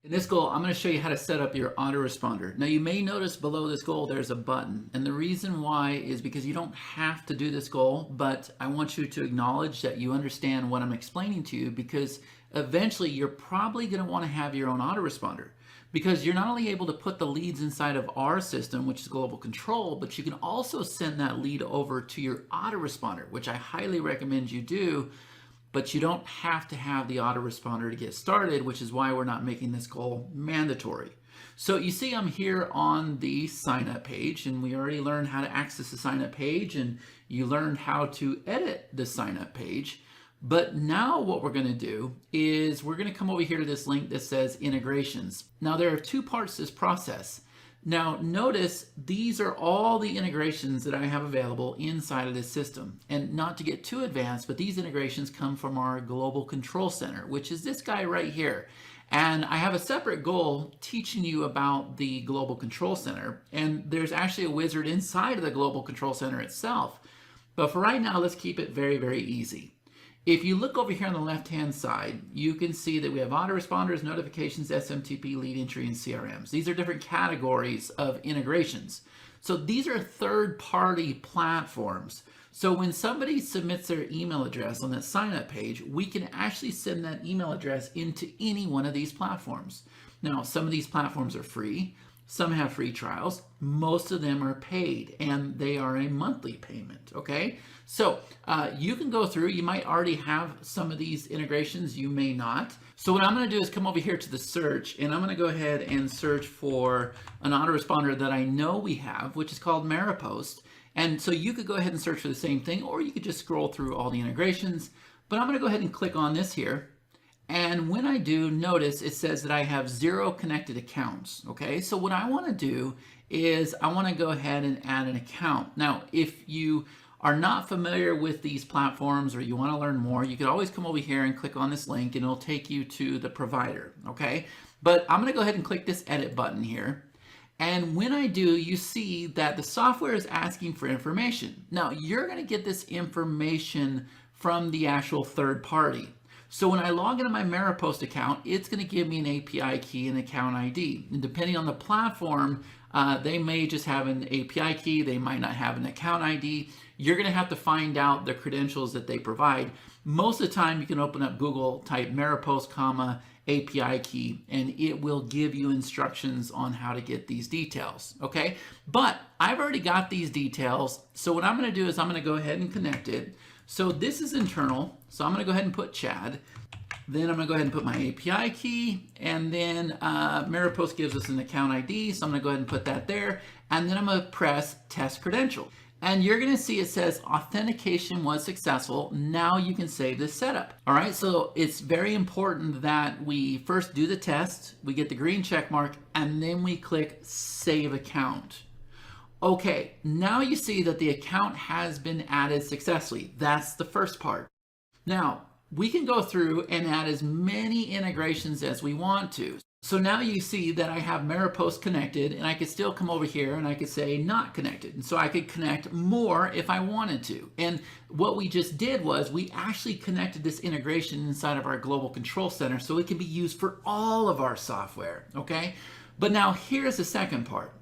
In this goal, I'm going to show you how to set up your autoresponder. Now you may notice below this goal there's a button, and the reason why is because you don't have to do this goal, but I want you to acknowledge that you understand what I'm explaining to you, because eventually you're probably going to want to have your own autoresponder, because you're not only able to put the leads inside of our system, which is global control, but you can also send that lead over to your autoresponder, which I highly recommend you do. But you don't have to have the autoresponder to get started, which is why we're not making this goal mandatory. So you see I'm here on the sign up page, and we already learned how to access the sign up page, and you learned how to edit the sign up page. But now what we're going to do is we're going to come over here to this link that says integrations. Now there are two parts to this process. Now notice these are all the integrations that I have available inside of this system. And not to get too advanced, but these integrations come from our global control center, which is this guy right here. And I have a separate goal teaching you about the global control center. And there's actually a wizard inside of the global control center itself. But for right now, let's keep it very, very easy. If you look over here on the left-hand side, you can see that we have autoresponders, notifications, SMTP, lead entry, and CRMs. These are different categories of integrations. So these are third-party platforms. So when somebody submits their email address on that sign-up page, we can actually send that email address into any one of these platforms. Now, some of these platforms are free. Some have free trials. Most of them are paid, and they are a monthly payment, okay? So you can go through, you might already have some of these integrations, you may not. So what I'm gonna do is come over here to the search, and I'm gonna go ahead and search for an autoresponder that I know we have, which is called Maripost. And so you could go ahead and search for the same thing, or you could just scroll through all the integrations. But I'm gonna go ahead and click on this here. And when I do, notice it says that I have 0 connected accounts, okay? So what I wanna do is I wanna go ahead and add an account. Now, if you are not familiar with these platforms or you wanna learn more, you can always come over here and click on this link and it'll take you to the provider, okay? But I'm gonna go ahead and click this edit button here. And when I do, you see that the software is asking for information. Now, you're gonna get this information from the actual third party. So when I log into my Maripost account, it's going to give me an API key and account ID. And depending on the platform, they may just have an API key, they might not have an account ID. You're going to have to find out the credentials that they provide. Most of the time, you can open up Google, type Maripost, API key, and it will give you instructions on how to get these details, okay? But I've already got these details, so what I'm going to do is I'm going to go ahead and connect it. So this is internal, so I'm going to go ahead and put Chad. Then I'm going to go ahead and put my API key, and then Maripost gives us an account ID, so I'm going to go ahead and put that there, and then I'm going to press Test Credential. And you're going to see it says authentication was successful. Now you can save this setup. All right, so it's very important that we first do the test, we get the green check mark, and then we click Save Account. Okay, now you see that the account has been added successfully. That's the first part. Now, we can go through and add as many integrations as we want to. So now you see that I have Maripost connected, and I could still come over here and I could say not connected. And so I could connect more if I wanted to. And what we just did was we actually connected this integration inside of our global control center so it can be used for all of our software, okay? But now here's the second part.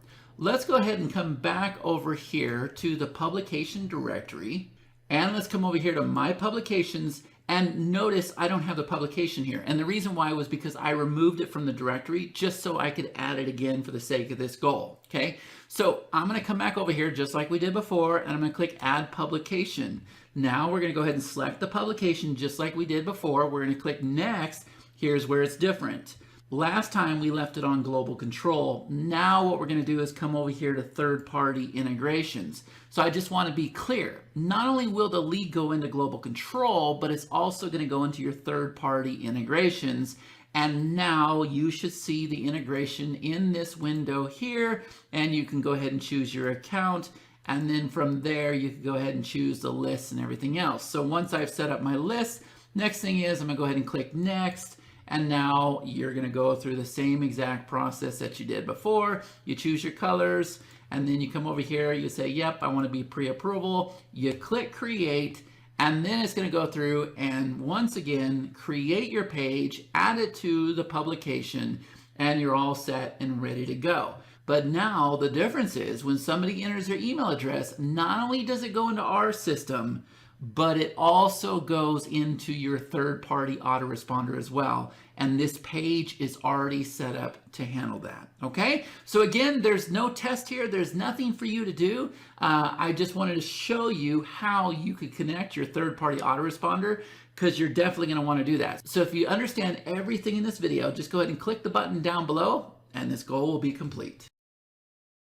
Let's go ahead and come back over here to the publication directory, and let's come over here to my publications, and notice I don't have the publication here. And the reason why was because I removed it from the directory just so I could add it again for the sake of this goal, okay? So I'm gonna come back over here just like we did before, and I'm gonna click Add Publication. Now we're gonna go ahead and select the publication just like we did before. We're gonna click Next. Here's where it's different. Last time we left it on global control. Now what we're going to do is come over here to third-party integrations. So I just want to be clear. Not only will the lead go into global control, but it's also going to go into your third-party integrations. And now you should see the integration in this window here, and you can go ahead and choose your account. And then from there, you can go ahead and choose the list and everything else. So once I've set up my list, next thing is I'm going to go ahead and click Next. And now you're going to go through the same exact process that you did before. You choose your colors, and then you come over here, you say, yep, I want to be pre-approval. You click Create, and then it's going to go through and once again create your page, add it to the publication, and you're all set and ready to go. But now the difference is when somebody enters their email address, not only does it go into our system, but it also goes into your third-party autoresponder as well. And this page is already set up to handle that, okay? So again, there's no test here. There's nothing for you to do. I just wanted to show you how you could connect your third-party autoresponder, because you're definitely gonna wanna do that. So if you understand everything in this video, just go ahead and click the button down below, and this goal will be complete.